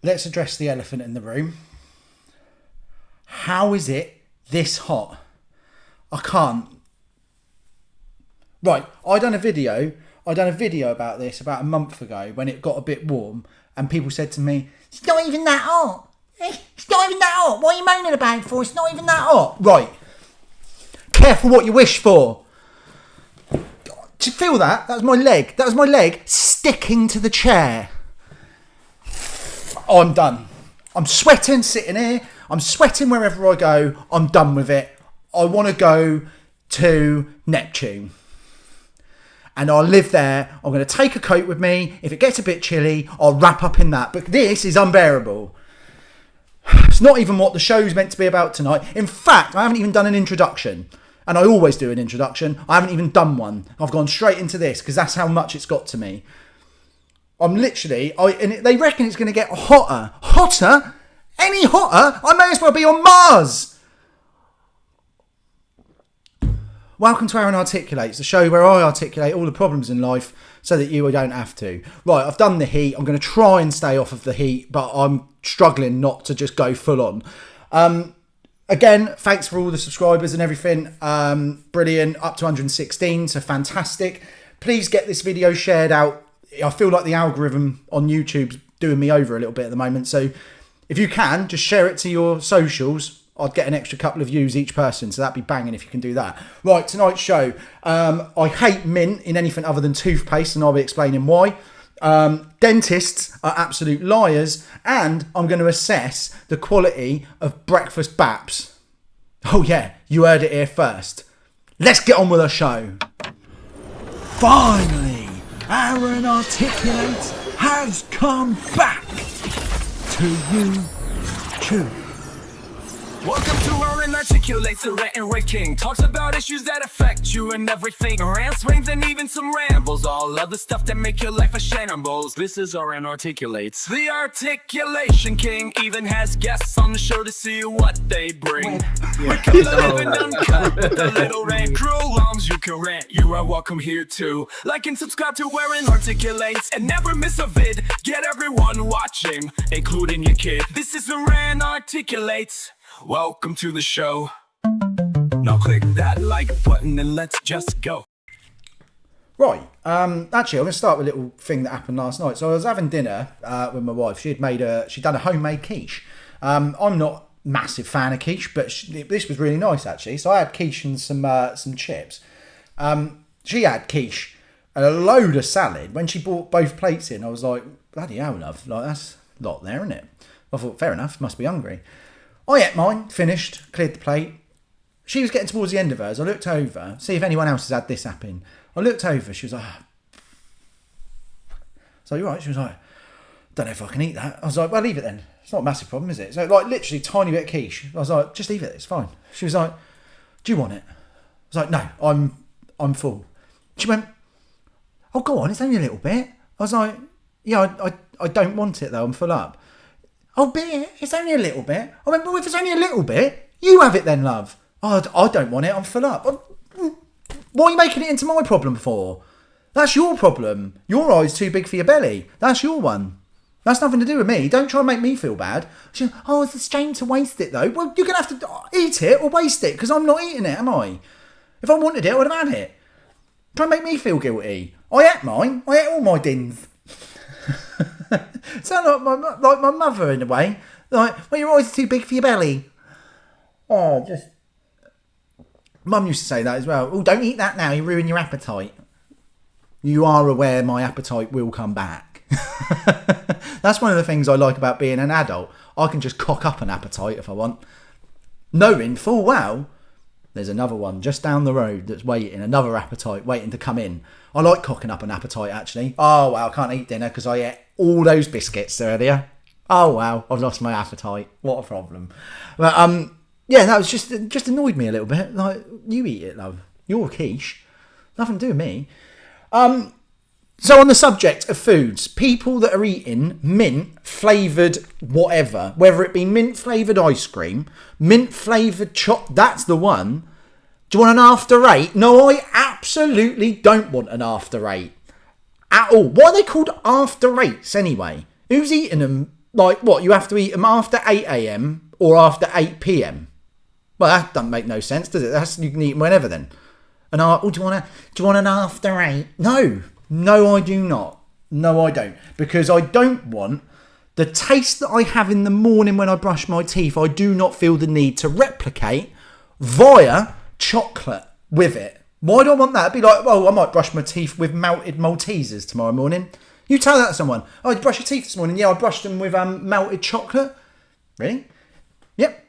let's address the elephant in the room. How is it this hot? I can't. Right, I done a video about this about a month ago when it got a bit warm, and people said to me, "It's not even that hot. It's not even that hot. What are you moaning about it for? It's not even that hot." Right. Careful what you wish for. Do you feel that? That was my leg. That was my leg sticking to the chair. Oh, I'm done. I'm sweating sitting here. I'm sweating wherever I go. I'm done with it. I want to go to Neptune. And I'll live there. I'm going to take a coat with me. If it gets a bit chilly, I'll wrap up in that. But this is unbearable. It's not even what the show's meant to be about tonight. In fact, I haven't even done an introduction. And I always do an introduction. I haven't even done one. I've gone straight into this because that's how much it's got to me. I'm literally... and they reckon it's going to get hotter. Hotter? Any hotter? I may as well be on Mars. Welcome to Arran Articulates, the show where I articulate all the problems in life so that you don't have to. Right, I've done the heat. I'm going to try and stay off of the heat, but I'm struggling not to just go full on. Again, thanks for all the subscribers and everything. Brilliant. Up to 116, so fantastic. Please get this video shared out. I feel like the algorithm on YouTube's doing me over a little bit at the moment. So if you can, just share it to your socials. I'd get an extra couple of views each person, so that'd be banging if you can do that. Right, tonight's show. I hate mint in anything other than toothpaste, and I'll be explaining why. Dentists are absolute liars, and I'm going to assess the quality of breakfast Baps. Oh yeah, you heard it here first. Let's get on with the show. Finally, Arran Articulates has come back to YouTube. Welcome to Arran Articulates, the rant and rave king. Talks about issues that affect you and everything. Rants, raves, and even some rambles. All of the stuff that make your life a shambles. This is Arran Articulates, the articulation king. Even has guests on the show to see what they bring. We come to live and uncut with a little rant crew. Moms, you can rant, you are welcome here too. Like and subscribe to Arran Articulates and never miss a vid. Get everyone watching, including your kid. This is Arran Articulates. Welcome to the show. Now click that like button and let's just go. Right, actually I'm going to start with a little thing that happened last night. So I was having dinner with my wife. She'd done a homemade quiche. I'm not a massive fan of quiche, but this was really nice actually. So I had quiche and some chips. She had quiche and a load of salad. When she brought both plates in, I was like, bloody hell, love, like that's a lot there, isn't it? I thought, fair enough, must be hungry. I ate mine, finished, cleared the plate. She was getting towards the end of hers. I looked over, see if anyone else has had this happen. I looked over, she was like, so you're right. She was like, don't know if I can eat that. I was like, well, leave it then. It's not a massive problem, is it? So like literally tiny bit of quiche. I was like, just leave it, it's fine. She was like, do you want it? I was like, no, I'm full. She went, oh, go on, it's only a little bit. I was like, yeah, I don't want it though, I'm full up. Oh, bit, it's only a little bit. I went, well, if it's only a little bit, you have it then, love. Oh, I don't want it, I'm full up. What are you making it into my problem for? That's your problem. Your eye's too big for your belly. That's your one. That's nothing to do with me. Don't try and make me feel bad. She went, oh, it's a shame to waste it though. Well, you're going to have to eat it or waste it because I'm not eating it, am I? If I wanted it, I would have had it. Try and make me feel guilty. I ate mine. I ate all my dins. Sound like my mother in a way. Like, well, your eyes are too big for your belly. Oh, just... Mum used to say that as well. Oh, don't eat that now, you ruin your appetite. You are aware my appetite will come back. That's one of the things I like about being an adult. I can just cock up an appetite if I want. Knowing full well there's another one just down the road that's waiting, another appetite waiting to come in. I like cocking up an appetite actually. Oh wow, I can't eat dinner because I ate all those biscuits earlier. Oh wow, I've lost my appetite. What a problem. But yeah, that was just annoyed me a little bit. Like, you eat it, love. You're a quiche. Nothing to do with me. So on the subject of foods, people that are eating mint flavoured whatever, whether it be mint flavoured ice cream, mint flavoured choc, that's the one. Do you want an after eight? No, I absolutely don't want an after eight at all. Why are they called after eights anyway? Who's eating them Like, what, you have to eat them after 8 a.m. or after 8 p.m.? Well, that doesn't make no sense, does it? You can eat them whenever then. And do you want an after 8? No, I do not. No, I don't. Because I don't want the taste that I have in the morning when I brush my teeth. I do not feel the need to replicate via chocolate with it. Why do I want that? It'd be like, well, I might brush my teeth with melted Maltesers tomorrow morning. You tell that to someone. Oh, did you brush your teeth this morning? Yeah, I brushed them with melted chocolate. Really? Yep.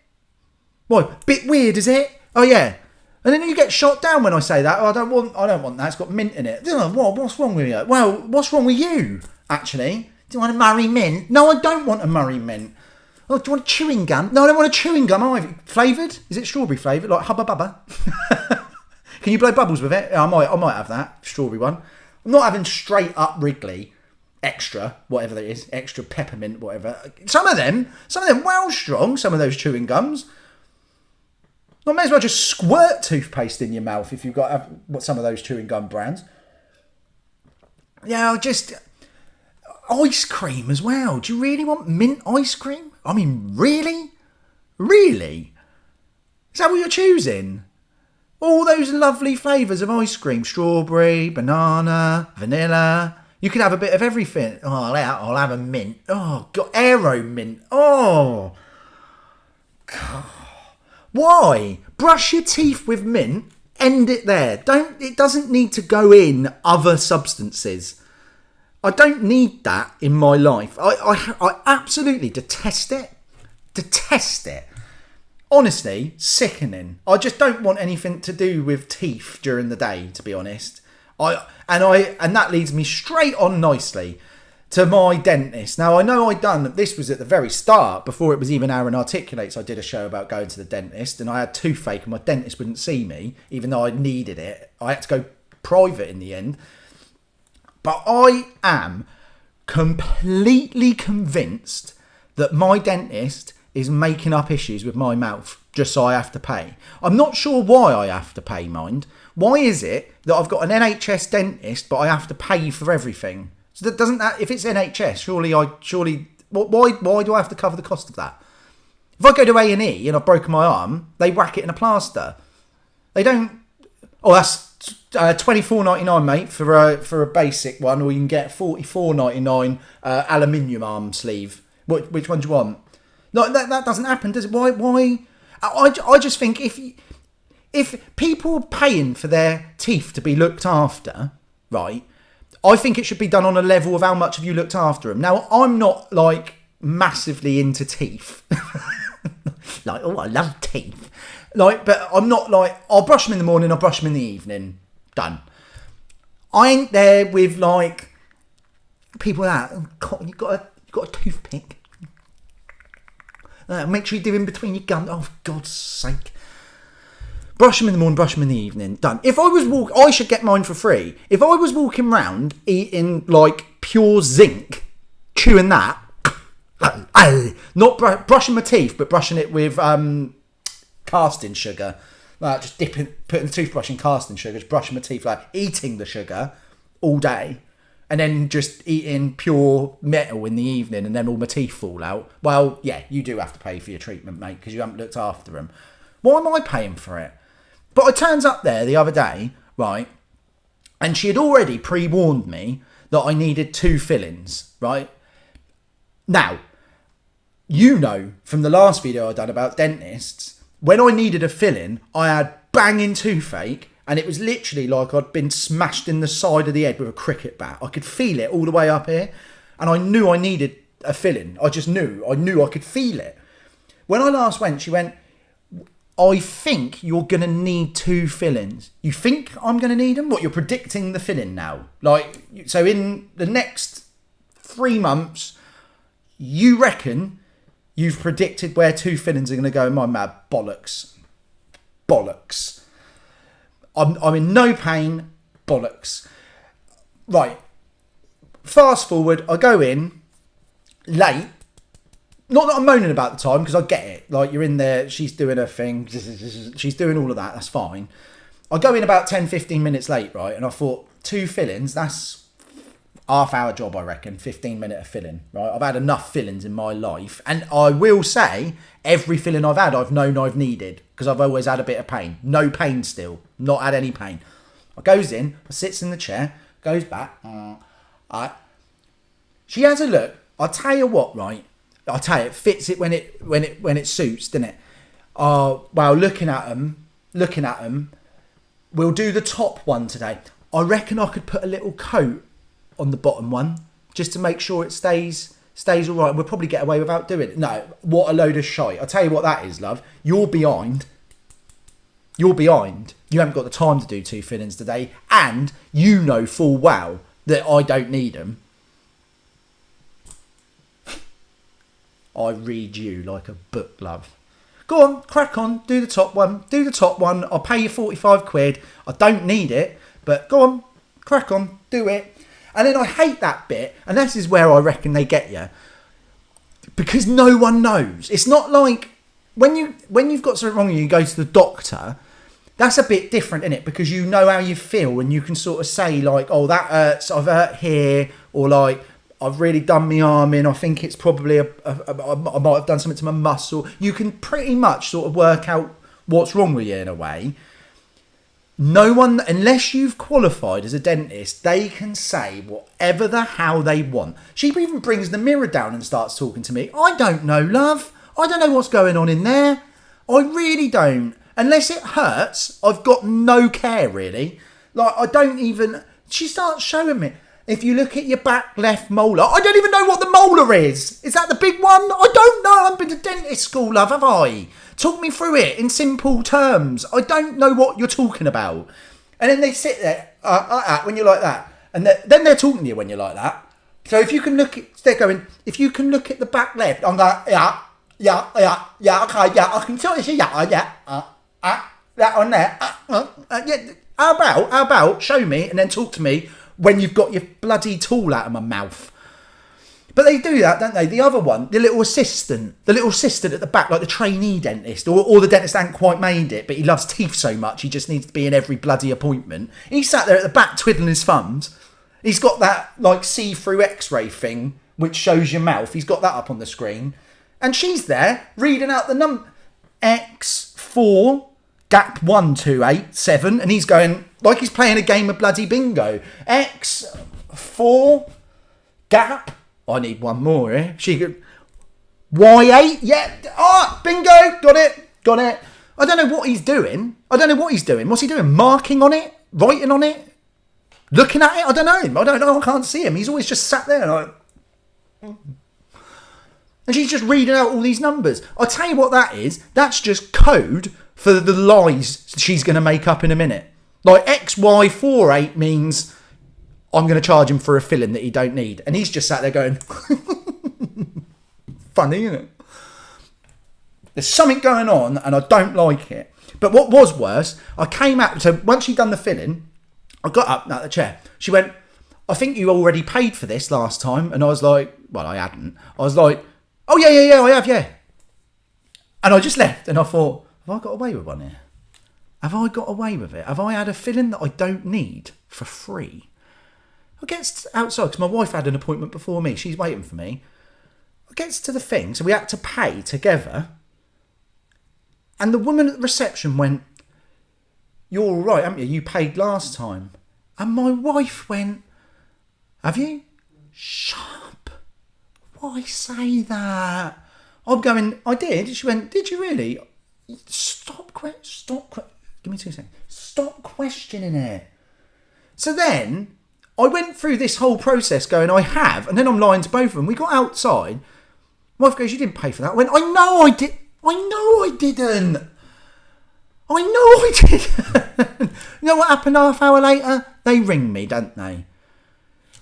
Why? Bit weird, is it? Oh yeah. And then you get shot down when I say that. Oh, I don't want that. It's got mint in it. What's wrong with you? Well, what's wrong with you, actually? Do you want a Murray mint? No, I don't want a Murray mint. Oh, do you want a chewing gum? No, I don't want a chewing gum either. Flavoured? Is it strawberry flavoured? Like Hubba Bubba? Can you blow bubbles with it? Yeah, I might have that. Strawberry one. I'm not having straight up Wrigley. Extra, whatever that is. Extra peppermint, whatever. Some of them well strong, some of those chewing gums. I may as well just squirt toothpaste in your mouth if you've got some of those chewing gum brands. Yeah, just ice cream as well. Do you really want mint ice cream? I mean, really? Really? Is that what you're choosing? All those lovely flavours of ice cream. Strawberry, banana, vanilla. You can have a bit of everything. Oh, I'll have a mint. Oh, God, Aero mint. Oh. God. Why? Brush your teeth with mint. End it there. It doesn't need to go in other substances. I don't need that in my life. I absolutely detest it. Detest it. Honestly, sickening. I just don't want anything to do with teeth during the day, to be honest. And that leads me straight on nicely to my dentist. Now, I know this was at the very start, before it was even Arran Articulates. I did a show about going to the dentist, and I had toothache, and my dentist wouldn't see me, even though I needed it. I had to go private in the end. But I am completely convinced that my dentist is making up issues with my mouth just so I have to pay. I'm not sure why I have to pay, mind. Why is it that I've got an NHS dentist but I have to pay for everything? So that doesn't that, if it's NHS, surely why do I have to cover the cost of that? If I go to A&E and I've broken my arm, they whack it in a plaster. They don't. Oh, that's $24.99, mate, for a basic one, or you can get $44.99 aluminium arm sleeve. Which one do you want? No, that doesn't happen, does it? Why? I just think if people are paying for their teeth to be looked after, right, I think it should be done on a level of how much have you looked after them. Now, I'm not, like, massively into teeth. Like, oh, I love teeth. Like, but I'm not like, I'll brush them in the morning, I'll brush them in the evening. Done. I ain't there with, like, people that, oh, God, you got a toothpick. Make sure you do in between your gums. Oh, for God's sake. Brush them in the morning, brush them in the evening. Done. If I was I should get mine for free. If I was walking around eating, like, pure zinc, chewing that, not brushing my teeth, but brushing it with casting sugar. Like, just putting the toothbrush in casting sugar, just brushing my teeth, like, eating the sugar all day. And then just eating pure metal in the evening, and then all my teeth fall out. Well, yeah, you do have to pay for your treatment, mate, because you haven't looked after them. Why am I paying for it? But I turns up there the other day, right, and she had already pre-warned me that I needed 2 fillings, right? Now, you know from the last video I done about dentists, when I needed a filling, I had banging toothache, and it was literally like I'd been smashed in the side of the head with a cricket bat. I could feel it all the way up here. And I knew I needed a filling. I knew I could feel it. When I last went, she went, I think you're going to need 2 fillings. You think I'm going to need them? What, you're predicting the filling now? Like, so in the next 3 months, you reckon you've predicted where 2 fillings are going to go in my mouth? Bollocks. Bollocks. I'm in no pain. Bollocks. Right. Fast forward. I go in late. Not that I'm moaning about the time, because I get it. Like, you're in there. She's doing her thing. She's doing all of that. That's fine. I go in about 10, 15 minutes late, right? And I thought, 2 fillings. That's half-hour job, I reckon. 15-minute of filling, right? I've had enough fillings in my life. And I will say, every filling I've had, I've known I've needed. Because I've always had a bit of pain. No pain still. Not had any pain. I goes in, I sits in the chair, goes back. She has a look. I'll tell you what, right? I'll tell you, it fits it when it suits, doesn't it? Well, looking at them, we'll do the top one today. I reckon I could put a little coat on the bottom one just to make sure it stays all right. We'll probably get away without doing it. No, what a load of shite. I'll tell you what that is, love. You're behind. You haven't got the time to do 2 fillings today, and you know full well that I don't need them. I read you like a book, love. Go on, crack on, do the top one. I'll pay you 45 quid. I don't need it, but go on, crack on, do it. And then I hate that bit, and this is where I reckon they get you. Because no one knows. It's not like when you've got something wrong and you go to the doctor, that's a bit different, isn't it? Because you know how you feel and you can sort of say like, oh, that hurts, I've hurt here, or like, I've really done my arm in, I think it's probably I might have done something to my muscle. You can pretty much sort of work out what's wrong with you in a way. No one, unless you've qualified as a dentist, they can say whatever the hell they want. She even brings the mirror down and starts talking to me. I don't know, love. I don't know what's going on in there. I really don't. Unless it hurts, I've got no care, really. Like, I don't even... She starts showing me. If you look at your back left molar, I don't even know what the molar is. Is that the big one? I don't know. I haven't been to dentist school, love, have I? Talk me through it in simple terms. I don't know what you're talking about. And then they sit there when you're like that. And then they're talking to you when you're like that. So if you can look at... They're going, if you can look at the back left, I'm going, yeah, okay, yeah, I can tell you, that on there. Yeah. How about show me and then talk to me when you've got your bloody tool out of my mouth. But they do that, don't they? The other one, the little assistant at the back, like the trainee dentist, or the dentist hasn't quite made it, but he loves teeth so much he just needs to be in every bloody appointment. He sat there at the back twiddling his thumbs. He's got that like see-through X-ray thing which shows your mouth. He's got that up on the screen, and she's there reading out the number X4 gap 1287, and he's going like he's playing a game of bloody bingo. X4 gap. I need one more here. She could... Y8? Yeah. Bingo. Got it. I don't know what he's doing. What's he doing? Marking on it? Writing on it? Looking at it? I don't know. I can't see him. He's always just sat there like... And she's just reading out all these numbers. I'll tell you what that is. That's just code for the lies she's going to make up in a minute. Like XY48 means... I'm going to charge him for a filling that he don't need. And he's just sat there going, funny, isn't it? There's something going on and I don't like it. But what was worse, I came out, so once she'd done the filling, I got up out of the chair. She went, I think you already paid for this last time. And I was like, well, I hadn't. I was like, oh, yeah, I have, yeah. And I just left and I thought, have I got away with one here? Have I got away with it? Have I had a filling that I don't need for free? I get outside because my wife had an appointment before me. She's waiting for me. I get to the thing, so we had to pay together. And the woman at the reception went, you're all right, haven't you? You paid last time. And my wife went, have you? Shut up. Why say that? I'm going, I did. She went, did you really? Stop. Give me 2 seconds. Stop questioning it. So then... I went through this whole process going, I have, and then I'm lying to both of them. We got outside. My wife goes, you didn't pay for that. I went, I know I didn't. You know what happened half hour later? They ring me, don't they?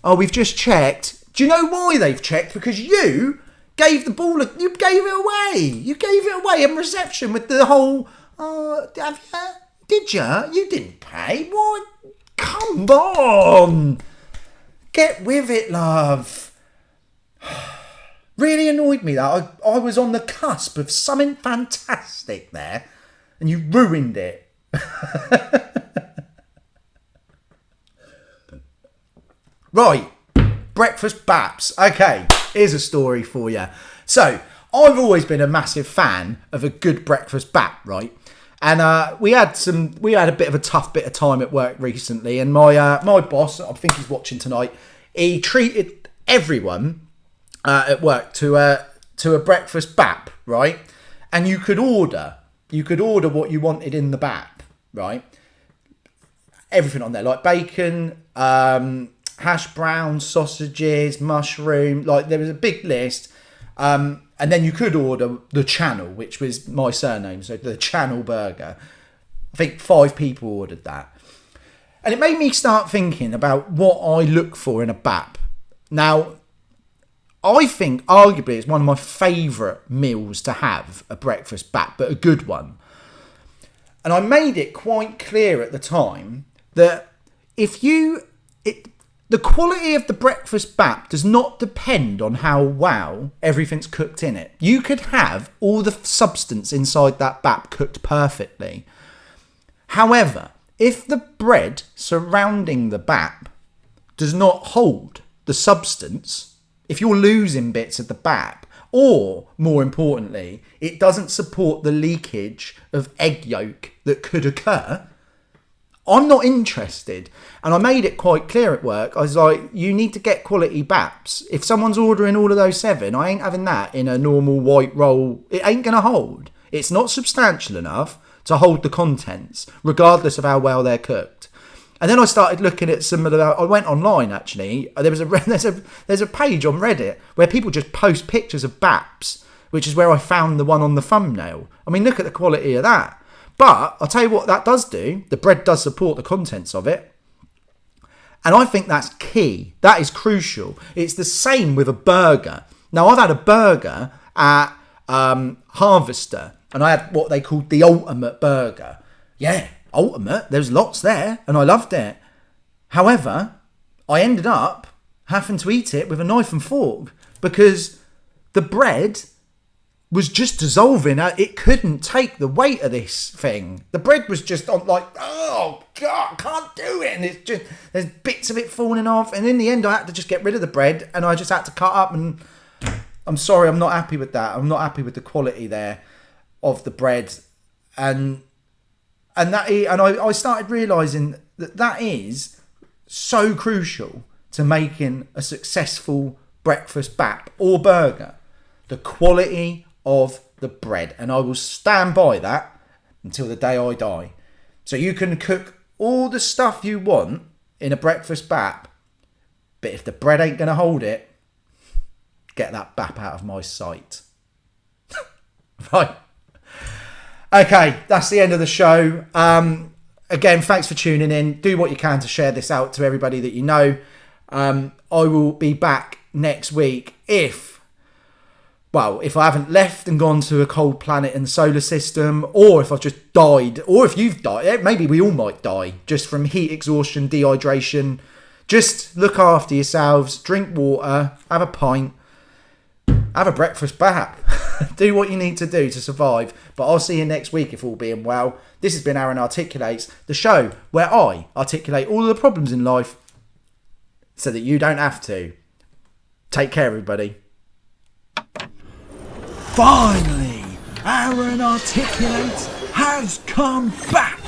Oh, we've just checked. Do you know why they've checked? Because you gave the ball, you gave it away. You gave it away in reception with the whole, have you? Did you? You didn't pay. What? Come on! Get with it, love. Really annoyed me that I was on the cusp of something fantastic there and you ruined it. Right. breakfast baps. Okay, here's a story for you. So, I've always been a massive fan of a good breakfast bap, right? And we had a bit of a tough bit of time at work recently, and my boss, I think he's watching tonight, he treated everyone at work to a breakfast bap, right? And you could order what you wanted in the bap, right? Everything on there, like bacon, hash browns, sausages, mushroom, like there was a big list. And then you could order the channel, which was my surname, so the channel burger. I think 5 people ordered that. And it made me start thinking about what I look for in a bap. Now, I think arguably it's one of my favourite meals to have, a breakfast bap, but a good one. And I made it quite clear at the time that the quality of the breakfast bap does not depend on how well everything's cooked in it. You could have all the substance inside that bap cooked perfectly. However, if the bread surrounding the bap does not hold the substance, if you're losing bits of the bap, or more importantly, it doesn't support the leakage of egg yolk that could occur, I'm not interested. And I made it quite clear at work. I was like, you need to get quality baps. If someone's ordering all of those 7, I ain't having that in a normal white roll. It ain't going to hold. It's not substantial enough to hold the contents, regardless of how well they're cooked. And then I started looking at some of the... I went online, actually. There's a page on Reddit where people just post pictures of baps, which is where I found the one on the thumbnail. I mean, look at the quality of that. But I'll tell you what that does do. The bread does support the contents of it. And I think that's key. That is crucial. It's the same with a burger. Now, I've had a burger at Harvester, and I had what they called the ultimate burger. Yeah, ultimate. There's lots there, and I loved it. However, I ended up having to eat it with a knife and fork because the bread was just dissolving. It couldn't take the weight of this thing. The bread was just on like, oh God, I can't do it. And it's just, there's bits of it falling off. And in the end, I had to just get rid of the bread and I just had to cut up. And I'm sorry, I'm not happy with that. I'm not happy with the quality there of the bread. And I started realising that is so crucial to making a successful breakfast bap or burger. The quality of the bread, and I will stand by that until the day I die. So you can cook all the stuff you want in a breakfast bap, but if the bread ain't going to hold it, get that bap out of my sight. Right. Okay, that's the end of the show. Again, thanks for tuning in. Do what you can to share this out to everybody that you know. I will be back next week if I haven't left and gone to a cold planet in the solar system, or if I've just died, or if you've died. Maybe we all might die just from heat exhaustion, dehydration. Just look after yourselves, drink water, have a pint, have a breakfast bap. Do what you need to do to survive. But I'll see you next week if all being well. This has been Arran Articulates, the show where I articulate all of the problems in life so that you don't have to. Take care, everybody. Finally, Arran Articulates has come back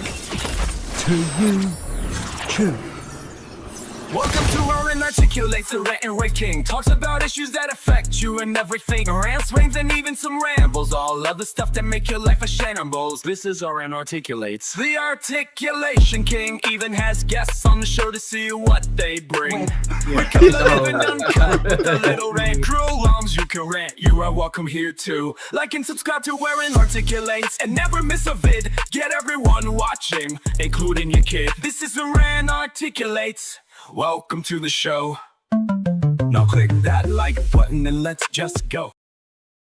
to you too. Welcome to Arran Articulates, the rant and rave king. Talks about issues that affect you and everything. Rants, swings, and even some rambles. All of the stuff that make your life a shambles. This is Arran Articulates, the articulation king. Even has guests on the show to see what they bring. We come living uncut with the little rant crew. Longs you can rant, you are welcome here too. Like and subscribe to Arran Articulates and never miss a vid. Get everyone watching, including your kid. This is Arran Articulates. Welcome to the show. Now click that like button and let's just go.